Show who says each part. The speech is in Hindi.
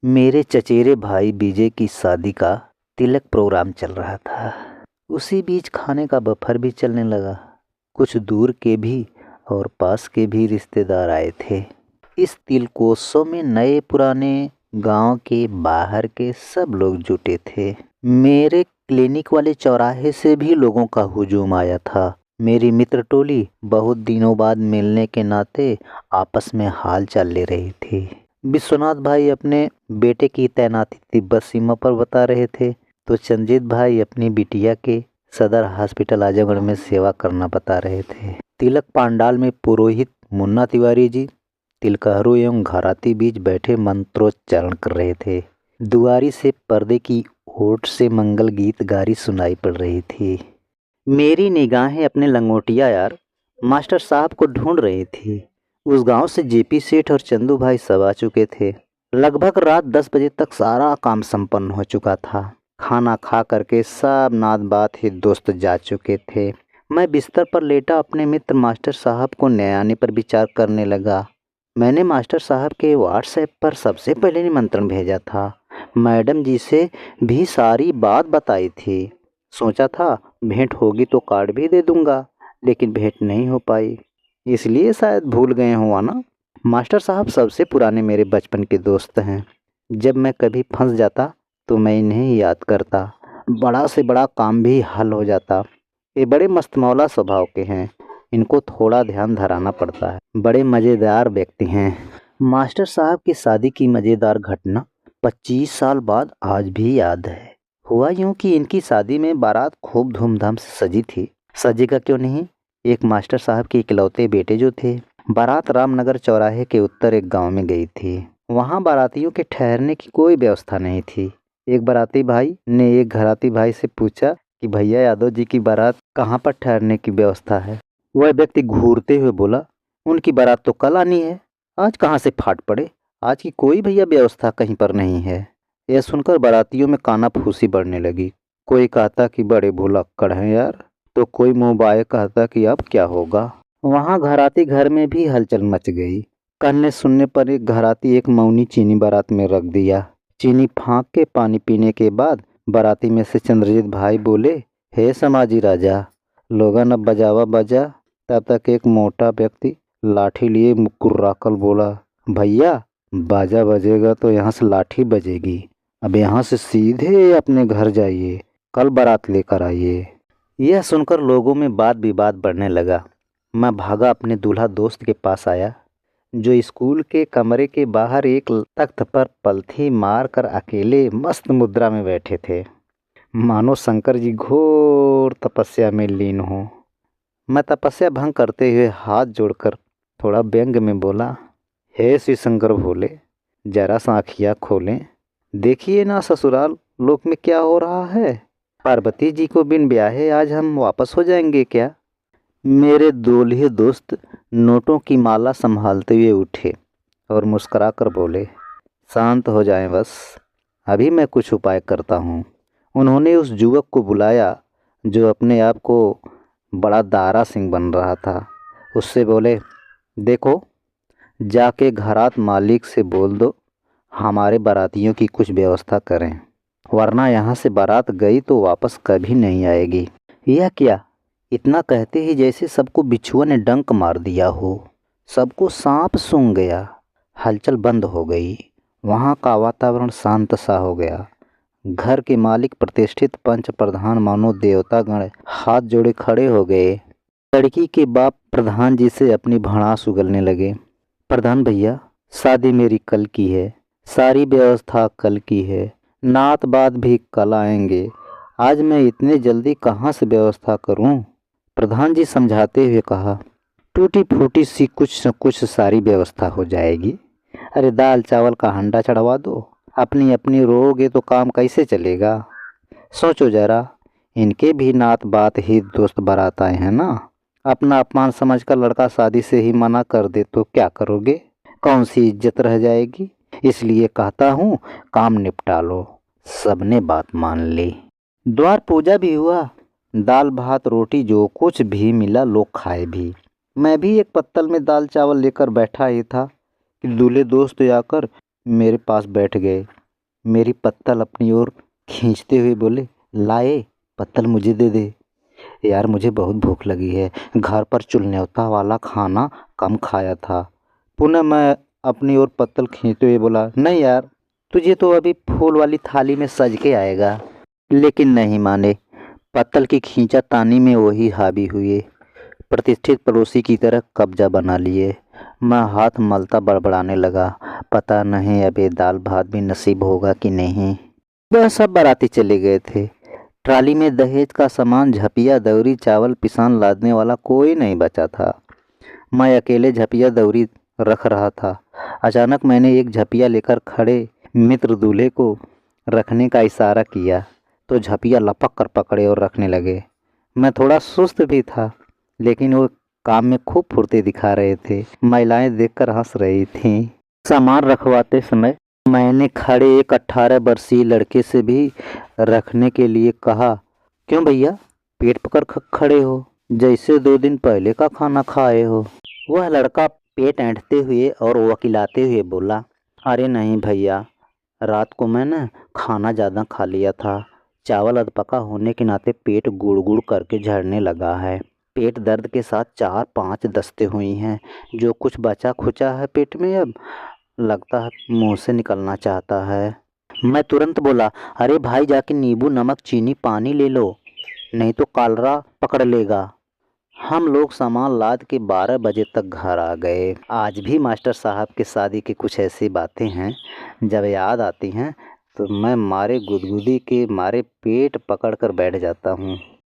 Speaker 1: मेरे चचेरे भाई विजय की शादी का तिलक प्रोग्राम चल रहा था। उसी बीच खाने का बफर भी चलने लगा। कुछ दूर के भी और पास के भी रिश्तेदार आए थे। इस तिलकोत्सव में नए पुराने, गांव के बाहर के सब लोग जुटे थे। मेरे क्लिनिक वाले चौराहे से भी लोगों का हुजूम आया था। मेरी मित्र टोली बहुत दिनों बाद मिलने के नाते आपस में हाल चाल ले रही थी। विश्वनाथ भाई अपने बेटे की तैनाती तिब्बत सीमा पर बता रहे थे, तो चंद्रजीत भाई अपनी बिटिया के सदर हॉस्पिटल आजमगढ़ में सेवा करना बता रहे थे। तिलक पांडाल में पुरोहित मुन्ना तिवारी जी तिलकहरू एवं घराती बीच बैठे मंत्रोच्चारण कर रहे थे। दुआरी से पर्दे की ओट से मंगल गीत गारी सुनाई पड़ रही थी। मेरी निगाहें अपने लंगोटिया यार मास्टर साहब को ढूंढ रही थी। उस गांव से जेपी सेठ और चंदू भाई सब आ चुके थे। लगभग रात 10 बजे तक सारा काम संपन्न हो चुका था। खाना खा करके सब नात बात ही दोस्त जा चुके थे। मैं बिस्तर पर लेटा अपने मित्र मास्टर साहब को न्यायाने पर विचार करने लगा। मैंने मास्टर साहब के व्हाट्सएप पर सबसे पहले निमंत्रण भेजा था। मैडम जी से भी सारी बात बताई थी। सोचा था भेंट होगी तो कार्ड भी दे दूंगा, लेकिन भेंट नहीं हो पाई, इसलिए शायद भूल गए हुआ ना। मास्टर साहब सबसे पुराने मेरे बचपन के दोस्त हैं। जब मैं कभी फंस जाता तो मैं इन्हें ही याद करता। बड़ा से बड़ा काम भी हल हो जाता। ये बड़े मस्तमौला स्वभाव के हैं, इनको थोड़ा ध्यान धराना पड़ता है। बड़े मज़ेदार व्यक्ति हैं। मास्टर साहब की शादी की मज़ेदार घटना 25 साल बाद आज भी याद है। हुआ यूँ कि इनकी शादी में बारात खूब धूमधाम से सजी थी। सजेगा क्यों नहीं, एक मास्टर साहब के इकलौते बेटे जो थे। बारात रामनगर चौराहे के उत्तर एक गांव में गई थी। वहां बारातियों के ठहरने की कोई व्यवस्था नहीं थी। एक बाराती भाई ने एक घराती भाई से पूछा कि भैया यादव जी की बारात कहाँ पर ठहरने की व्यवस्था है। वह व्यक्ति घूरते हुए बोला, उनकी बारात तो कल आनी है, आज कहाँ से फाट पड़े, आज की कोई भैया व्यवस्था कहीं पर नहीं है। यह सुनकर बारातियों में कानाफूसी बढ़ने लगी। कोई कहता कि बड़े भुलक्कड़ हैं यार, तो कोई मुँह बाए कहता कि अब क्या होगा। वहां घराती घर में भी हलचल मच गई। कहने सुनने पर एक घराती एक मौनी चीनी बारात में रख दिया। चीनी फाँक के पानी पीने के बाद बाराती में से चंद्रजीत भाई बोले, हे समाजी राजा, लोगन अब बजावा बजा। तब तक एक मोटा व्यक्ति लाठी लिए मुकुर्राकर बोला, भैया बाजा बजेगा तो यहाँ से लाठी बजेगी। अब यहाँ से सीधे अपने घर जाइए, कल बारात लेकर आइए। यह सुनकर लोगों में वाद विवाद बढ़ने लगा। मैं भागा अपने दूल्हा दोस्त के पास आया, जो स्कूल के कमरे के बाहर एक तख्त पर पलथी मार कर अकेले मस्त मुद्रा में बैठे थे, मानो शंकर जी घोर तपस्या में लीन हो। मैं तपस्या भंग करते हुए हाथ जोड़कर थोड़ा व्यंग में बोला, हे श्री शंकर भोले, जरा सा आँखियाँ खोलें, देखिए ना ससुराल लोक में क्या हो रहा है। पार्वती जी को बिन ब्याहे आज हम वापस हो जाएंगे क्या। मेरे दूल्हे दोस्त नोटों की माला संभालते हुए उठे और मुस्कुराकर बोले, शांत हो जाएं बस, अभी मैं कुछ उपाय करता हूँ। उन्होंने उस युवक को बुलाया जो अपने आप को बड़ा दारा सिंह बन रहा था। उससे बोले, देखो जाके घरात मालिक से बोल दो हमारे बारातियों की कुछ व्यवस्था करें, वरना यहाँ से बारात गई तो वापस कभी नहीं आएगी। यह क्या, इतना कहते ही जैसे सबको बिच्छुआ ने डंक मार दिया हो। सबको सांप सूंघ गया। हलचल बंद हो गई। वहाँ का वातावरण शांत सा हो गया। घर के मालिक प्रतिष्ठित पंच प्रधान मानो देवतागण हाथ जोड़े खड़े हो गए। लड़की के बाप प्रधान जी से अपनी भड़ास उगलने लगे। प्रधान भैया, शादी मेरी कल की है, सारी व्यवस्था कल की है, नात बात भी कल आएंगे, आज मैं इतने जल्दी कहाँ से व्यवस्था करूँ। प्रधान जी समझाते हुए कहा, टूटी फूटी सी कुछ न कुछ सारी व्यवस्था हो जाएगी। अरे दाल चावल का हंडा चढ़वा दो, अपनी अपनी रोगे तो काम कैसे चलेगा। सोचो जरा, इनके भी नात बात ही दोस्त बारात आए हैं ना। अपना अपमान समझकर लड़का शादी से ही मना कर दे तो क्या करोगे, कौन सी इज्जत रह जाएगी। इसलिए कहता हूँ काम निपटा लो। सबने बात मान ली। द्वार पूजा भी हुआ। दाल भात रोटी जो कुछ भी मिला लोग खाए भी। मैं भी एक पत्तल में दाल चावल लेकर बैठा ही था कि दूल्हे दोस्त आकर मेरे पास बैठ गए। मेरी पत्तल अपनी ओर खींचते हुए बोले, लाए पत्तल मुझे दे दे। यार मुझे बहुत भूख लगी है, घर पर चुलन्योता वाला खाना कम खाया था। पुनः मैं अपनी ओर पत्तल खींचते हुए बोला, नहीं यार, तुझे तो अभी फूल वाली थाली में सज के आएगा। लेकिन नहीं माने। पत्तल की खींचातानी में वही हावी हुए। प्रतिष्ठित पड़ोसी की तरह कब्जा बना लिए। मैं हाथ मलता बड़बड़ाने लगा, पता नहीं अब ये दाल भात भी नसीब होगा कि नहीं। वह सब बाराती चले गए थे। ट्राली में दहेज का सामान, झपिया, दौरी, चावल, पिसान लादने वाला कोई नहीं बचा था। मैं अकेले झपिया दौरी रख रहा था। अचानक मैंने एक झपिया लेकर खड़े मित्र दूल्हे को रखने का इशारा किया तो झपिया लपक कर पकड़े और रखने लगे। मैं थोड़ा सुस्त भी था, लेकिन वो काम में खूब फुर्ती दिखा रहे थे। महिलाएं देखकर हंस रही थीं। सामान रखवाते समय मैंने खड़े एक 18 वर्षीय लड़के से भी रखने के लिए कहा, क्यों भैया पेट पकड़ खड़े हो, जैसे 2 दिन पहले का खाना खाए हो। वह लड़का पेट ऐंठते हुए और वकिलाते हुए बोला, अरे नहीं भैया, रात को मैं ना खाना ज़्यादा खा लिया था। चावल अधपका होने के नाते पेट गुड़ गुड़ करके झड़ने लगा है। पेट दर्द के साथ 4-5 दस्तें हुई हैं। जो कुछ बचा खुचा है पेट में अब लगता है मुंह से निकलना चाहता है। मैं तुरंत बोला, अरे भाई जाके नींबू नमक चीनी पानी ले लो, नहीं तो कॉलरा पकड़ लेगा। हम लोग सामान लाद के 12 बजे तक घर आ गए। आज भी मास्टर साहब के शादी की कुछ ऐसी बातें हैं, जब याद आती हैं तो मैं मारे गुदगुदी के मारे पेट पकड़ कर बैठ जाता हूँ।